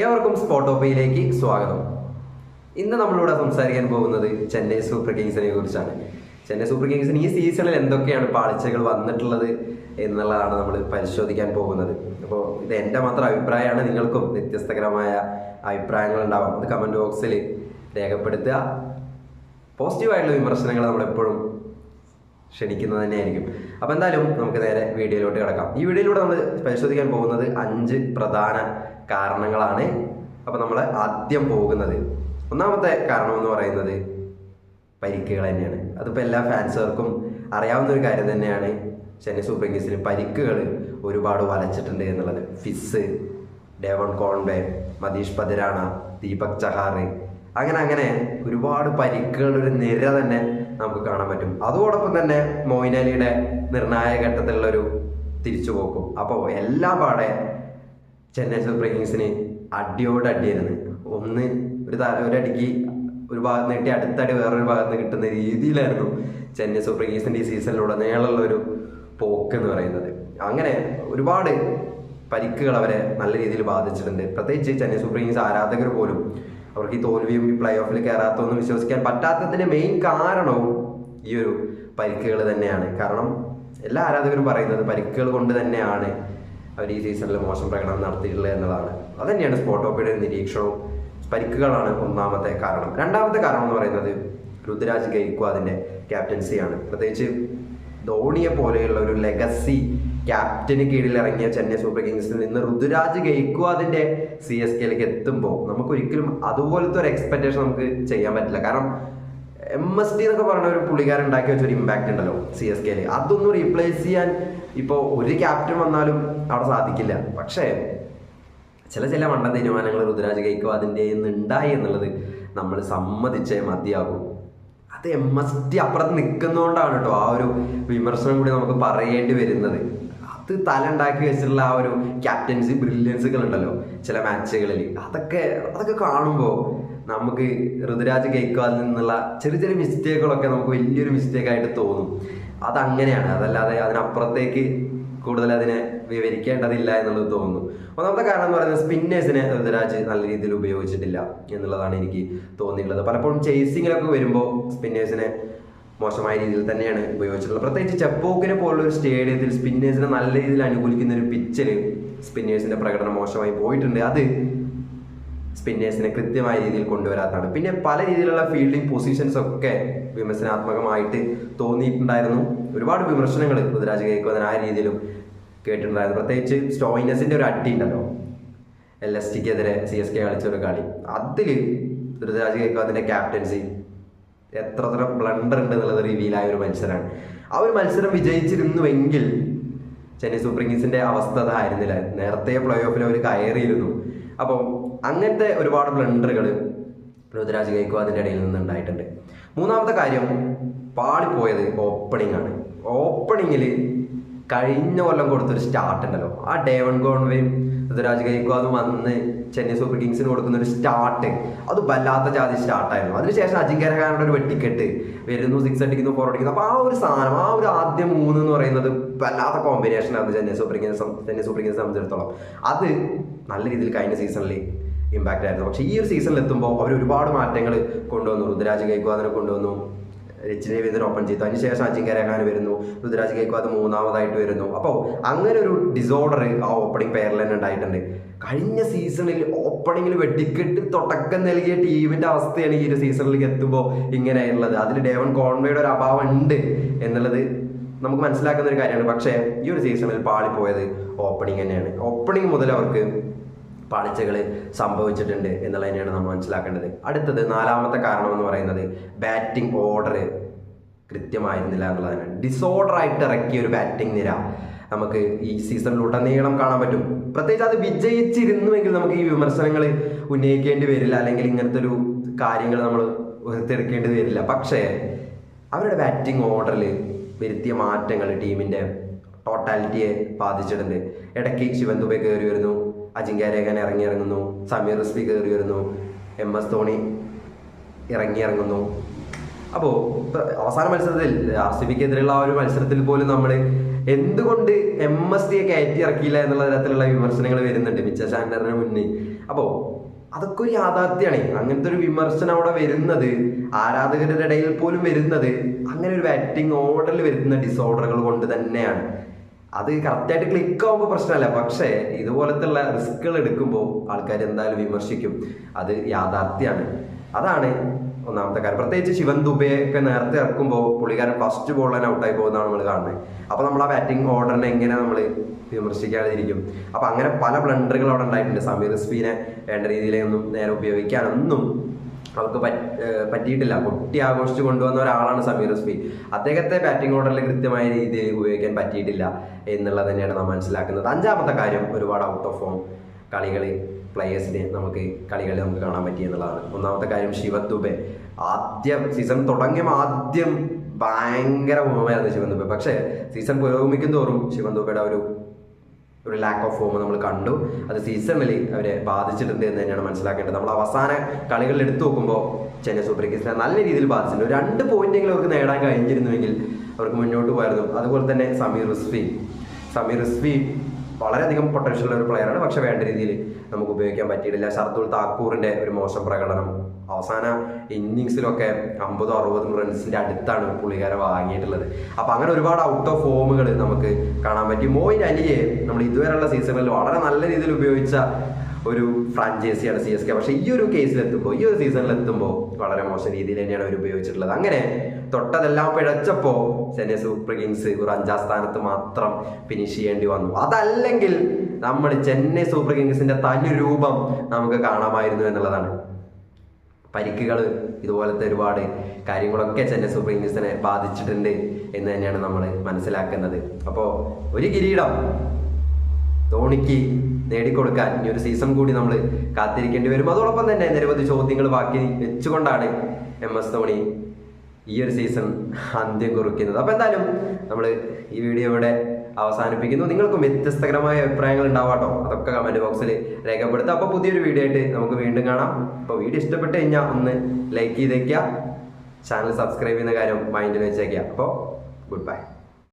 ഏവർക്കും സ്പോട്ടോപ്പയിലേക്ക് സ്വാഗതം. ഇന്ന് നമ്മളിവിടെ സംസാരിക്കാൻ പോകുന്നത് ചെന്നൈ സൂപ്പർ കിങ്സിനെ കുറിച്ചാണ്. ചെന്നൈ സൂപ്പർ കിങ്സിന് ഈ സീസണിൽ എന്തൊക്കെയാണ് പാളിച്ചകൾ വന്നിട്ടുള്ളത് എന്നുള്ളതാണ് നമ്മൾ പരിശോധിക്കാൻ പോകുന്നത്. അപ്പോൾ ഇത് എൻ്റെ മാത്രം അഭിപ്രായമാണ്. നിങ്ങൾക്കും വ്യത്യസ്തകരമായ അഭിപ്രായങ്ങൾ ഉണ്ടാവാം. അത് കമൻറ്റ് ബോക്സിൽ രേഖപ്പെടുത്തുക. പോസിറ്റീവായിട്ടുള്ള വിമർശനങ്ങൾ നമ്മളെപ്പോഴും ക്ഷണിക്കുന്നത് തന്നെയായിരിക്കും. അപ്പോൾ എന്തായാലും നമുക്ക് നേരെ വീഡിയോയിലോട്ട് കിടക്കാം. ഈ വീഡിയോയിലൂടെ നമ്മൾ പരിശോധിക്കാൻ പോകുന്നത് 5 പ്രധാന കാരണങ്ങളാണ്. അപ്പോൾ നമ്മൾ ആദ്യം പോകുന്നത്, ഒന്നാമത്തെ കാരണം എന്ന് പറയുന്നത് പരിക്കുകൾ തന്നെയാണ്. അതിപ്പോൾ എല്ലാ ഫാൻസുകാർക്കും അറിയാവുന്ന ഒരു കാര്യം തന്നെയാണ്. ചെന്നൈ സൂപ്പർ കിങ്സിന് പരിക്കുകൾ ഒരുപാട് വലച്ചിട്ടുണ്ട് എന്നുള്ളത്. ഫിസ്, ഡേവൺ കോൺവേ, മതീഷ് പതിരാണ, ദീപക് ചഹാർ, അങ്ങനെ ഒരുപാട് പരിക്കുകളുടെ ഒരു നിര തന്നെ നമുക്ക് കാണാൻ പറ്റും. അതോടൊപ്പം തന്നെ മോയിൻ അലിയുടെ നിർണായക ഘട്ടത്തിലുള്ളൊരു തിരിച്ചുപോക്കും. അപ്പോൾ എല്ലാം പാടെ ചെന്നൈ സൂപ്പർ കിങ്സിന് അടിയോട് അടിയായിരുന്നു. ഒരടിക്ക് ഒരു ഭാഗത്ത് നീട്ടി അടുത്തടി വേറൊരു ഭാഗത്ത് നിന്ന് കിട്ടുന്ന രീതിയിലായിരുന്നു ചെന്നൈ സൂപ്പർ കിങ്സിൻ്റെ ഈ സീസണിലുടനീളമുള്ളൊരു പോക്ക് എന്ന് പറയുന്നത്. അങ്ങനെ ഒരുപാട് പരിക്കുകൾ അവരെ നല്ല രീതിയിൽ ബാധിച്ചിട്ടുണ്ട്. പ്രത്യേകിച്ച് ചെന്നൈ സൂപ്പർ കിങ്സ് ആരാധകർ പോലും അവർക്ക് ഈ തോൽവിയും ഈ പ്ലേ ഓഫിൽ കയറാത്തതൊന്നും വിശ്വസിക്കാൻ പറ്റാത്തതിൻ്റെ മെയിൻ കാരണവും ഈ ഒരു പരിക്കുകൾ തന്നെയാണ്. കാരണം എല്ലാ ആരാധകരും പറയുന്നത് പരിക്കുകൾ കൊണ്ട് തന്നെയാണ് അവർ ഈ സീസണിൽ മോശം പ്രകടനം നടത്തിയിട്ടുള്ളത് എന്നുള്ളതാണ്. അതുതന്നെയാണ് സ്പോട്ടോപ്പയുടെ നിരീക്ഷണവും. പരിക്കുകളാണ് ഒന്നാമത്തെ കാരണം. രണ്ടാമത്തെ കാരണം എന്ന് പറയുന്നത് ഋതുരാജ് ഗെയ്ക്വാദിൻ്റെ ക്യാപ്റ്റൻസിയാണ്. പ്രത്യേകിച്ച് ധോണിയെ പോലെയുള്ള ഒരു ലെഗസി ക്യാപ്റ്റന് കീഴിൽ ഇറങ്ങിയ ചെന്നൈ സൂപ്പർ കിങ്സിൽ നിന്ന് ഋതുരാജ് ഗെയ്ക്വാദിൻ്റെ CSKയിലേക്ക് എത്തുമ്പോൾ നമുക്ക് ഒരിക്കലും അതുപോലത്തെ ഒരു എക്സ്പെക്ടേഷൻ നമുക്ക് ചെയ്യാൻ പറ്റില്ല. കാരണം MSD എന്നൊക്കെ പറഞ്ഞ ഒരു പുള്ളിക്കാരൻ ഉണ്ടാക്കി വെച്ചൊരു ഇമ്പാക്റ്റ് ഉണ്ടല്ലോ CSKയിൽ. അതൊന്നും റീപ്ലേസ് ചെയ്യാൻ ഇപ്പോൾ ഒരു ക്യാപ്റ്റൻ വന്നാലും അവിടെ സാധിക്കില്ല. പക്ഷേ ചില മണ്ട തീരുമാനങ്ങൾ ഋതുരാജ് ഗെയ്ക്വാദിൻ്റെ ഉണ്ടായി എന്നുള്ളത് നമ്മൾ സമ്മതിച്ചേ മതിയാകും. അത് MSD അപ്പുറത്ത് നിൽക്കുന്നതുകൊണ്ടാണ് കേട്ടോ ആ ഒരു വിമർശനം കൂടി നമുക്ക് പറയേണ്ടി വരുന്നത്. അത് തല ഉണ്ടാക്കി വെച്ചിട്ടുള്ള ആ ഒരു ക്യാപ്റ്റൻസി ബ്രില്യൻസുകൾ ഉണ്ടല്ലോ ചില മാച്ചുകളിൽ, അതൊക്കെ കാണുമ്പോൾ നമുക്ക് ഋതുരാജ് ഗെയ്ക്വാദിൽ നിന്നുള്ള ചെറിയ മിസ്റ്റേക്കുകളൊക്കെ നമുക്ക് വലിയൊരു മിസ്റ്റേക്കായിട്ട് തോന്നും. അതങ്ങനെയാണ്, അതല്ലാതെ അതിനപ്പുറത്തേക്ക് കൂടുതൽ അതിനെ വിവരിക്കേണ്ടതില്ല എന്നുള്ളത് തോന്നുന്നു. ഒന്നാമത്തെ കാരണം എന്ന് പറയുന്നത് സ്പിന്നേഴ്സിനെ ഋതുരാജ് നല്ല രീതിയിൽ ഉപയോഗിച്ചിട്ടില്ല എന്നുള്ളതാണ് എനിക്ക് തോന്നിയിട്ടുള്ളത്. പലപ്പോഴും ചേസിങ്ങിലൊക്കെ വരുമ്പോൾ സ്പിന്നേഴ്സിനെ മോശമായ രീതിയിൽ തന്നെയാണ് ഉപയോഗിച്ചിട്ടുള്ളത്. പ്രത്യേകിച്ച് ചെപ്പോക്കിനെ പോലുള്ള ഒരു സ്റ്റേഡിയത്തിൽ സ്പിന്നേഴ്സിനെ നല്ല രീതിയിൽ അനുകൂലിക്കുന്ന ഒരു പിച്ചിൽ സ്പിന്നേഴ്സിന്റെ പ്രകടനം മോശമായി പോയിട്ടുണ്ട്. അത് സ്പിന്നേഴ്സിനെ കൃത്യമായ രീതിയിൽ കൊണ്ടുവരാത്തതാണ്. പിന്നെ പല രീതിയിലുള്ള ഫീൽഡിംഗ് പൊസിഷൻസ് ഒക്കെ വിമർശനാത്മകമായിട്ട് തോന്നിയിട്ടുണ്ടായിരുന്നു. ഒരുപാട് വിമർശനങ്ങൾ ഋതുരാജ് ഗെയ്ക്വാദിന് ആ രീതിയിലും കേട്ടിട്ടുണ്ടായിരുന്നു. പ്രത്യേകിച്ച് സ്റ്റോയിനസിന്റെ ഒരു അടി ഉണ്ടല്ലോ LSTക്കെതിരെ CSK കളിച്ച ഒരു കളി, അതിൽ ഋതുരാജ് ഗെയ്ക്വാദിന്റെ ക്യാപ്റ്റൻസി എത്ര ബ്ലണ്ടർ ഉണ്ട് എന്നുള്ളത് റിവീലായ ഒരു മത്സരമാണ്. ആ ഒരു മത്സരം വിജയിച്ചിരുന്നുവെങ്കിൽ ചെന്നൈ സൂപ്പർ കിങ്സിന്റെ അവസ്ഥ അതായിരുന്നില്ല. നേരത്തെ പ്ലേ ഓഫിൽ അവർ കയറിയിരുന്നു. അപ്പോൾ അങ്ങനത്തെ ഒരുപാട് ബ്ലണ്ടറുകൾ ഋതുരാജ് ഗെയ്ക്വാദിന്റെ ഇടയിൽ നിന്ന് ഉണ്ടായിട്ടുണ്ട്. മൂന്നാമത്തെ കാര്യം പാളിപ്പോയത് ഓപ്പണിംഗ് ആണ്. ഓപ്പണിങ്ങിൽ കഴിഞ്ഞ കൊല്ലം കൊടുത്തൊരു സ്റ്റാർട്ട് ഉണ്ടല്ലോ, ആ ഡേവൺ കോൺവേയും ഋതുരാജ് ഗെയ്ക്വാദും വന്ന് ചെന്നൈ സൂപ്പർ കിങ്സിന് കൊടുക്കുന്ന ഒരു സ്റ്റാർട്ട്, അത് വല്ലാത്ത ജാതി സ്റ്റാർട്ടായിരുന്നു. അതിനുശേഷം അജിങ്ക്യ രഹാനയുടെ ഒരു വെട്ടിക്കെട്ട് വരുന്നു, 6 അടിക്കുന്നു, 4 അടിക്കുന്നു. അപ്പോൾ ആ ഒരു സാധനം, ആ ഒരു ആദ്യം 3 എന്ന് പറയുന്നത് വല്ലാത്ത കോമ്പിനേഷനാണ് ചെന്നൈ സൂപ്പർ കിങ്സിനെ സംബന്ധിച്ചിടത്തോളം. അത് നല്ല രീതിയിൽ കഴിഞ്ഞ സീസണിൽ ഇമ്പാക്റ്റ് ആയിരുന്നു. പക്ഷേ ഈ ഒരു സീസണിൽ എത്തുമ്പോൾ അവർ ഒരുപാട് മാറ്റങ്ങൾ കൊണ്ടുവന്നു. ഋതുരാജ് ഗെയ്ക്വാദിനെ കൊണ്ടുവന്നു, രച്ചിൻ രവീന്ദ്രൻ ഓപ്പൺ ചെയ്തു. അതിനുശേഷം അജിങ്ക്യ രഹാന വരുന്നു, ഋതുരാജ് ഗെയ്ക്വാദ് മൂന്നാമതായിട്ട് വരുന്നു. അപ്പോൾ അങ്ങനെ ഒരു ഡിസോർഡർ ആ ഓപ്പണിംഗ് പെയറിൽ തന്നെ ഉണ്ടായിട്ടുണ്ട്. കഴിഞ്ഞ സീസണിൽ ഓപ്പണിങ്ങിൽ വെട്ടിക്കെട്ട് തുടക്കം നൽകിയ ടീമിന്റെ അവസ്ഥയാണ് ഈ ഒരു സീസണിലേക്ക് എത്തുമ്പോൾ ഇങ്ങനെയുള്ളത്. അതിൽ ഡേവൺ കോൺവേയുടെ ഒരു അഭാവം ഉണ്ട് എന്നുള്ളത് നമുക്ക് മനസ്സിലാക്കുന്ന ഒരു കാര്യമാണ്. പക്ഷേ ഈ ഒരു സീസണിൽ പാളിപ്പോയത് ഓപ്പണിംഗ് തന്നെയാണ്. ഓപ്പണിംഗ് മുതൽ അവർക്ക് പാളിച്ചകൾ സംഭവിച്ചിട്ടുണ്ട് എന്നുള്ളത് തന്നെയാണ് നമ്മൾ മനസ്സിലാക്കേണ്ടത്. അടുത്തത്, നാലാമത്തെ കാരണം എന്ന് പറയുന്നത് ബാറ്റിംഗ് ഓർഡർ കൃത്യമായിരുന്നില്ല എന്നുള്ളതാണ്. ഡിസോർഡർ ആയിട്ട് ഇറക്കിയ ഒരു ബാറ്റിംഗ് നിര നമുക്ക് ഈ സീസണിലുടനീളം കാണാൻ പറ്റും. പ്രത്യേകിച്ച് അത് വിജയിച്ചിരുന്നുവെങ്കിൽ നമുക്ക് ഈ വിമർശനങ്ങൾ ഉന്നയിക്കേണ്ടി വരില്ല, അല്ലെങ്കിൽ ഇങ്ങനത്തെ ഒരു കാര്യങ്ങൾ നമ്മൾ ഉയർത്തെടുക്കേണ്ടി വരില്ല. പക്ഷേ അവരുടെ ബാറ്റിംഗ് ഓർഡറിൽ വരുത്തിയ മാറ്റങ്ങൾ ടീമിൻ്റെ ടോട്ടാലിറ്റിയെ ബാധിച്ചിട്ടുണ്ട്. ഇടയ്ക്ക് ശിവൻ ദുബെ കയറി വരുന്നു, അജിങ്ക്യ രഹാന ഇറങ്ങുന്നു, സമീർ റിസ്വി കയറി വരുന്നു, MS ധോണി ഇറങ്ങുന്നു. അപ്പോൾ അവസാന മത്സരത്തിൽ RCBക്കെതിരെയുള്ള ആ ഒരു മത്സരത്തിൽ പോലും നമ്മൾ എന്തുകൊണ്ട് MSD കയറ്റി ഇറക്കിയില്ല എന്നുള്ള തരത്തിലുള്ള വിമർശനങ്ങൾ വരുന്നുണ്ട് മിച്ചൽ സാന്റ്നറിന് മുന്നേ. അപ്പോൾ അതൊക്കെ ഒരു യാഥാർത്ഥ്യമാണ്. അങ്ങനത്തെ ഒരു വിമർശനം അവിടെ വരുന്നത്, ആരാധകരുടെ ഇടയിൽ പോലും വരുന്നത് അങ്ങനെ ഒരു ബാറ്റിംഗ് ഓർഡറിൽ വരുന്ന ഡിസോർഡറുകൾ കൊണ്ട് തന്നെയാണ്. അത് കറക്റ്റായിട്ട് ക്ലിക്ക് ആവുമ്പോൾ പ്രശ്നമല്ല, പക്ഷേ ഇതുപോലത്തുള്ള റിസ്കുകൾ എടുക്കുമ്പോൾ ആൾക്കാർ എന്തായാലും വിമർശിക്കും. അത് യാഥാർത്ഥ്യമാണ്. അതാണ് ഒന്നാമത്തെ കാര്യം. പ്രത്യേകിച്ച് ശിവൻ ദുബെ ഒക്കെ നേരത്തെ ഇറക്കുമ്പോൾ പുള്ളിക്കാരൻ ഫസ്റ്റ് ബോൾ തന്നെ ഔട്ടായി പോകുന്നതാണ് നമ്മൾ കാണുന്നത്. അപ്പോൾ നമ്മൾ ആ ബാറ്റിംഗ് ഓർഡറിനെ എങ്ങനെ നമ്മൾ വിമർശിക്കാതിരിക്കും? അപ്പോൾ അങ്ങനെ പല ബ്ലണ്ടറുകൾ അവിടെ ഉണ്ടായിട്ടുണ്ട്. സമീർ റിസ്വിനെ വേണ്ട രീതിയിലൊന്നും നേരെ ഉപയോഗിക്കാനൊന്നും അവർക്ക് പറ്റിയിട്ടില്ല. പൊട്ടി ആഘോഷിച്ച് കൊണ്ടുവന്ന ഒരാളാണ് സമീർ റിസ്വി. അദ്ദേഹത്തെ ബാറ്റിംഗ് ഓർഡറിൽ കൃത്യമായ രീതിയിൽ ഉപയോഗിക്കാൻ പറ്റിയിട്ടില്ല എന്നുള്ളത് തന്നെയാണ് നാം മനസ്സിലാക്കുന്നത്. അഞ്ചാമത്തെ കാര്യം, ഒരുപാട് ഔട്ട് ഓഫ് ഫോം പ്ലേയേഴ്സിനെ നമുക്ക് കളികളിൽ നമുക്ക് കാണാൻ പറ്റി എന്നുള്ളതാണ്. ഒന്നാമത്തെ കാര്യം, ശിവൻ ദുബെ ആദ്യം സീസൺ തുടങ്ങിയപ്പോൾ ആദ്യം ഭയങ്കര ഫോമായിരുന്നു ശിവൻ ദുബെ. പക്ഷേ സീസൺ പുരോഗമിക്കും തോറും ശിവൻ ദുബെയുടെ ഒരു ലാക്ക് ഓഫ് ഫോം നമ്മൾ കണ്ടു. അത് സീസണിൽ അവരെ ബാധിച്ചിട്ടുണ്ട് എന്ന് തന്നെയാണ് മനസ്സിലാക്കേണ്ടത്. നമ്മൾ അവസാന കളികളിൽ എടുത്തു നോക്കുമ്പോൾ ചെന്നൈ സൂപ്പർ കിങ്സിനെ നല്ല രീതിയിൽ ബാധിച്ചിട്ടുണ്ട്. 2 പോയിന്റെങ്കിലും അവർക്ക് നേടാൻ കഴിഞ്ഞിരുന്നുവെങ്കിൽ അവർക്ക് മുന്നോട്ട് പോയായിരുന്നു. അതുപോലെ തന്നെ സമീർ റിസ്വി വളരെയധികം പൊട്ടൻഷ്യൽ ഉള്ള ഒരു പ്ലെയറാണ്. പക്ഷെ വേണ്ട രീതിയിൽ നമുക്ക് ഉപയോഗിക്കാൻ പറ്റിയിട്ടില്ല. ഷർദുൽ താക്കൂറിന്റെ ഒരു മോശം പ്രകടനം, അവസാന ഇന്നിങ്സിലൊക്കെ 50-60 റൺസിന്റെ അടുത്താണ് പുള്ളിക്കാരെ വാങ്ങിയിട്ടുള്ളത്. അപ്പൊ അങ്ങനെ ഒരുപാട് ഔട്ട് ഓഫ് ഫോമുകൾ നമുക്ക് കാണാൻ പറ്റി. മോയിൻ അലിയെ നമ്മൾ ഇതുവരെയുള്ള സീസണിൽ വളരെ നല്ല രീതിയിൽ ഉപയോഗിച്ച ഒരു ഫ്രാഞ്ചൈസിയാണ് CSK. പക്ഷെ ഈ ഒരു സീസണിൽ എത്തുമ്പോൾ വളരെ മോശം രീതിയിൽ തന്നെയാണ് അവർ ഉപയോഗിച്ചിട്ടുള്ളത്. അങ്ങനെ തൊട്ടതെല്ലാം പിഴച്ചപ്പോൾ ചെന്നൈ സൂപ്പർ കിങ്സ് ഒരു 5ാം സ്ഥാനത്ത് മാത്രം ഫിനിഷ് ചെയ്യേണ്ടി വന്നു. അതല്ലെങ്കിൽ നമ്മൾ ചെന്നൈ സൂപ്പർ കിങ്സിന്റെ തനി രൂപം നമുക്ക് കാണാമായിരുന്നു എന്നുള്ളതാണ്. പരിക്കുകൾ, ഇതുപോലത്തെ ഒരുപാട് കാര്യങ്ങളൊക്കെ ചെന്നൈ സൂപ്പർ കിങ്സിനെ ബാധിച്ചിട്ടുണ്ട് എന്ന് തന്നെയാണ് നമ്മൾ മനസ്സിലാക്കുന്നത്. അപ്പോൾ ഒരു കിരീടം ധോണിക്ക് നേടിക്കൊടുക്കാൻ ഇനി ഒരു സീസൺ കൂടി നമ്മൾ കാത്തിരിക്കേണ്ടി വരും. അതോടൊപ്പം തന്നെ നിരവധി ചോദ്യങ്ങൾ ബാക്കി വെച്ചുകൊണ്ടാണ് MS ധോണി ഈ ഒരു സീസൺ അന്ത്യം കുറിക്കുന്നത്. അപ്പോൾ എന്തായാലും നമ്മൾ ഈ വീഡിയോ ഇവിടെ അവസാനിപ്പിക്കുന്നു. നിങ്ങൾക്കും വ്യത്യസ്തകരമായ അഭിപ്രായങ്ങൾ ഉണ്ടാവാട്ടോ, അതൊക്കെ കമന്റ് ബോക്സിൽ രേഖപ്പെടുത്തുക. അപ്പോൾ പുതിയൊരു വീഡിയോ ആയിട്ട് നമുക്ക് വീണ്ടും കാണാം. അപ്പോൾ വീഡിയോ ഇഷ്ടപ്പെട്ട് കഴിഞ്ഞാൽ ഒന്ന് ലൈക്ക് ചെയ്തേക്കുക, ചാനൽ സബ്സ്ക്രൈബ് ചെയ്യുന്ന കാര്യം മൈൻഡിൽ വെച്ചേക്കുക. അപ്പോൾ ഗുഡ് ബൈ.